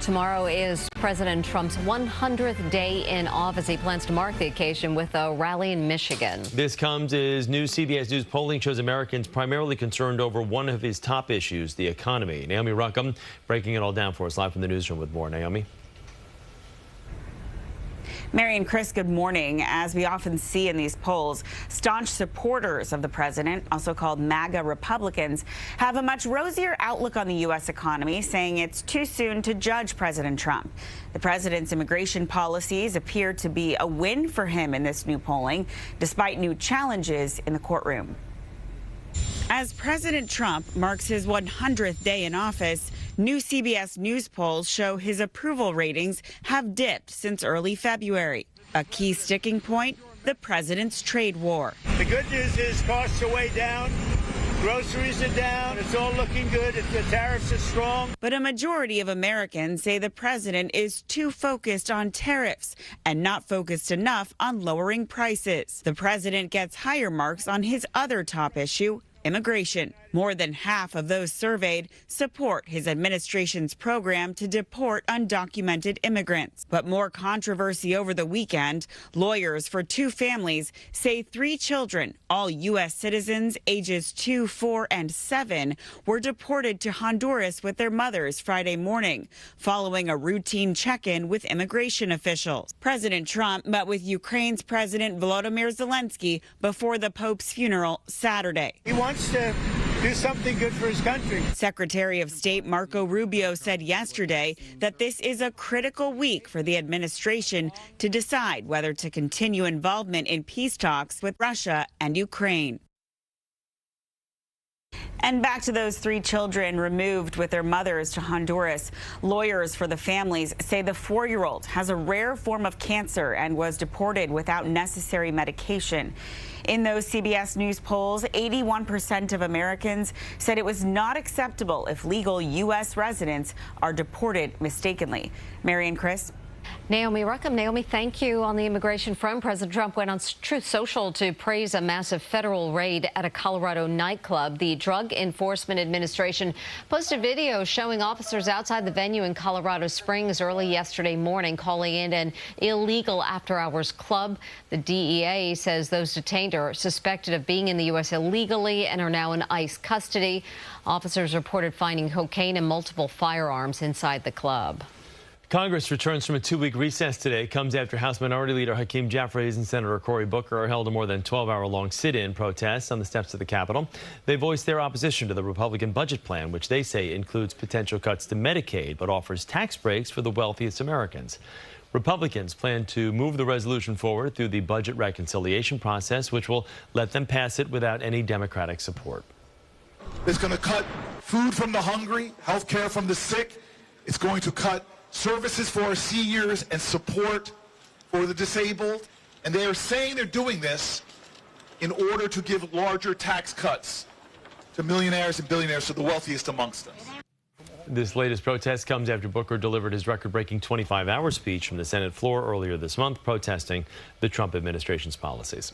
Tomorrow is President Trump's 100th day in office. He plans to mark the occasion with a rally in Michigan. This comes as new CBS News polling shows Americans primarily concerned over one of his top issues, the economy. Naomi Ruckham breaking it all down for us live from the newsroom with more. Naomi. Mary and Chris, good morning. As we often see in these polls, staunch supporters of the president, also called MAGA Republicans, have a much rosier outlook on the U.S. economy, saying it's too soon to judge President Trump. The president's immigration policies appear to be a win for him in this new polling, despite new challenges in the courtroom. As President Trump marks his 100th day in office, new CBS News polls show his approval ratings have dipped since early February. A key sticking point, the president's trade war. The good news is costs are way down, groceries are down, it's all looking good, the tariffs are strong. But a majority of Americans say the president is too focused on tariffs and not focused enough on lowering prices. The president gets higher marks on his other top issue, immigration. More than half of those surveyed support his administration's program to deport undocumented immigrants. But more controversy over the weekend. Lawyers for two families say 3 children, all U.S. citizens ages 2, 4, and 7, were deported to Honduras with their mothers Friday morning, following a routine check-in with immigration officials. President Trump met with Ukraine's President Volodymyr Zelensky before the Pope's funeral Saturday. He wants to do something good for his country. Secretary of State Marco Rubio said yesterday that this is a critical week for the administration to decide whether to continue involvement in peace talks with Russia and Ukraine. And back to those 3 children removed with their mothers to Honduras. Lawyers for the families say the 4-year-old has a rare form of cancer and was deported without necessary medication. In those CBS News polls, 81% of Americans said it was not acceptable if legal U.S. residents are deported mistakenly. Mary and Chris. Naomi Ruckham. Naomi, thank you. On the immigration front, President Trump went on Truth Social to praise a massive federal raid at a Colorado nightclub. The Drug Enforcement Administration posted video showing officers outside the venue in Colorado Springs early yesterday morning, calling it an illegal after-hours club. The DEA says those detained are suspected of being in the U.S. illegally and are now in ICE custody. Officers reported finding cocaine and multiple firearms inside the club. Congress returns from a 2-week recess today. It comes after House Minority Leader Hakeem Jeffries and Senator Cory Booker held a more than 12-hour-long sit-in protest on the steps of the Capitol. They voiced their opposition to the Republican budget plan, which they say includes potential cuts to Medicaid but offers tax breaks for the wealthiest Americans. Republicans plan to move the resolution forward through the budget reconciliation process, which will let them pass it without any Democratic support. It's going to cut food from the hungry, health care from the sick. It's going to cut services for our seniors and support for the disabled. And they are saying they're doing this in order to give larger tax cuts to millionaires and billionaires, to the wealthiest amongst us. This latest protest comes after Booker delivered his record-breaking 25-hour speech from the Senate floor earlier this month, protesting the Trump administration's policies.